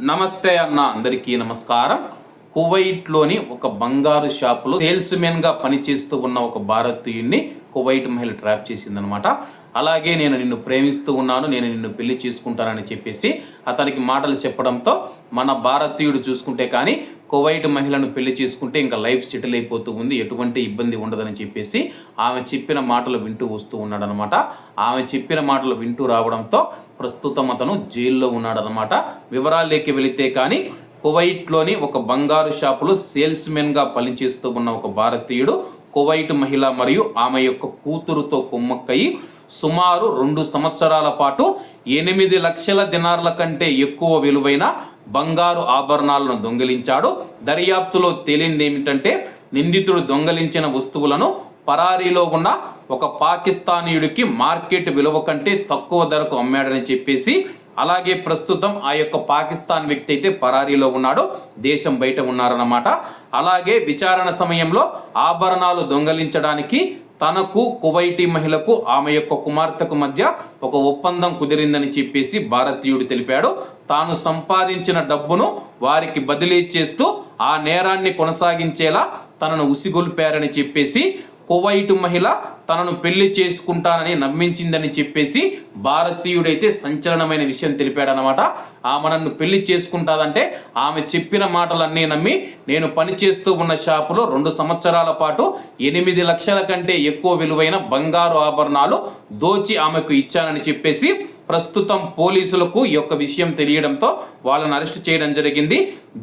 నమస్తే అన్న, అందరికీ నమస్కారం. కువైట్లోని ఒక బంగారు షాపులో సేల్స్మెన్గా పనిచేస్తూ ఉన్న ఒక భారతీయుడిని కువైట్ మహిళ ట్రాప్ చేసిందనమాట. అలాగే నేను నిన్ను ప్రేమిస్తూ ఉన్నాను, నేను నిన్ను పెళ్లి చేసుకుంటానని చెప్పేసి అతనికి మాటలు చెప్పడంతో మన భారతీయుడు చూసుకుంటే కానీ కువైట్ మహిళను పెళ్లి చేసుకుంటే ఇంకా లైఫ్ సెటిల్ అయిపోతూ ఉంది, ఎటువంటి ఇబ్బంది ఉండదని చెప్పేసి ఆమె చెప్పిన మాటలు వింటూ వస్తూ ఉన్నాడనమాట. ఆమె చెప్పిన మాటలు వింటూ రావడంతో ప్రస్తుతం అతను జైల్లో ఉన్నాడనమాట. వివరాల్లోకి వెళితే కానీ కువైట్లోని ఒక బంగారు షాపులో సేల్స్మెన్గా పనిచేస్తూ ఉన్న ఒక భారతీయుడు కువైట్ మహిళ మరియు ఆమె యొక్క కూతురుతో కుమ్మక్కయి సుమారు 2 సంవత్సరాల పాటు 8 లక్షల దినార్ల కంటే ఎక్కువ విలువైన బంగారు ఆభరణాలను దొంగిలించాడు. దర్యాప్తులో తేలింది ఏమిటంటే నిందితుడు దొంగిలించిన వస్తువులను పరారీలో ఉన్న ఒక పాకిస్తానీయుడికి మార్కెట్ విలువ కంటే తక్కువ ధరకు అమ్మాడని చెప్పేసి, అలాగే ప్రస్తుతం ఆ యొక్క పాకిస్తాన్ వ్యక్తి అయితే పరారీలో ఉన్నాడు, దేశం బయట ఉన్నారన్నమాట. అలాగే విచారణ సమయంలో ఆభరణాలు దొంగలించడానికి తనకు కువైటీ మహిళకు ఆమె యొక్క కుమార్తెకు మధ్య ఒక ఒప్పందం కుదిరిందని చెప్పేసి భారతీయుడు తెలిపాడు. తాను సంపాదించిన డబ్బును వారికి బదిలీ చేస్తూ ఆ నేరాన్ని కొనసాగించేలా తనను ఉసిగొల్పారని చెప్పేసి, కువైట్ మహిళ తనను పెళ్లి చేసుకుంటానని నమ్మించిందని చెప్పేసి భారతీయుడైతే సంచలనమైన విషయం తెలిపాడనమాట. ఆమె నన్ను పెళ్లి చేసుకుంటాదంటే ఆమె చెప్పిన మాటలన్నీ నమ్మి నేను పనిచేస్తూ ఉన్న షాపులో 2 సంవత్సరాల పాటు 8 లక్షల కంటే ఎక్కువ విలువైన బంగారు ఆభరణాలు దోచి ఆమెకు ఇచ్చానని చెప్పేసి ప్రస్తుతం పోలీసులకు ఈ యొక్క విషయం తెలియడంతో వాళ్ళని అరెస్ట్ చేయడం జరిగింది.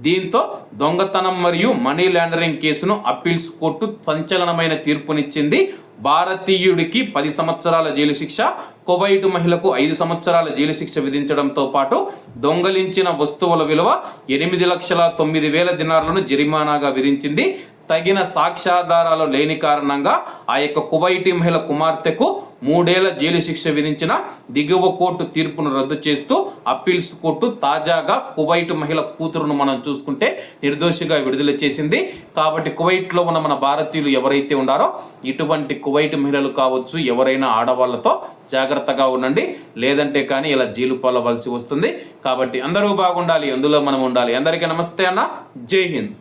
దీంతో దొంగతనం మరియు మనీ లాండరింగ్ కేసును అప్పీల్స్ కోర్టు సంచలనమైన తీర్పునిచ్చింది. భారతీయుడికి 10 సంవత్సరాల జైలు శిక్ష, కువైట్ మహిళకు 5 సంవత్సరాల జైలు శిక్ష విధించడంతో పాటు దొంగలించిన వస్తువుల విలువ 8,09,000 దినార్లను జరిమానాగా విధించింది. తగిన సాక్ష్యాధారాలు లేని కారణంగా ఆ యొక్క కువైటీ మహిళ కుమార్తెకు 3 ఏళ్ల జైలు శిక్ష విధించిన దిగువ కోర్టు తీర్పును రద్దు చేస్తూ అప్పీల్స్ కోర్టు తాజాగా కువైట్ మహిళ కూతురును మనం చూసుకుంటే నిర్దోషిగా విడుదల చేసింది. కాబట్టి కువైట్లో ఉన్న మన భారతీయులు ఎవరైతే ఉన్నారో ఇటువంటి కువైట్ మహిళలు కావచ్చు, ఎవరైనా ఆడవాళ్లతో జాగ్రత్తగా ఉండండి, లేదంటే కానీ ఇలా జైలు పాలవలసి వస్తుంది. కాబట్టి అందరూ బాగుండాలి, అందులో మనం ఉండాలి. అందరికీ నమస్తే అన్న, జై హింద్.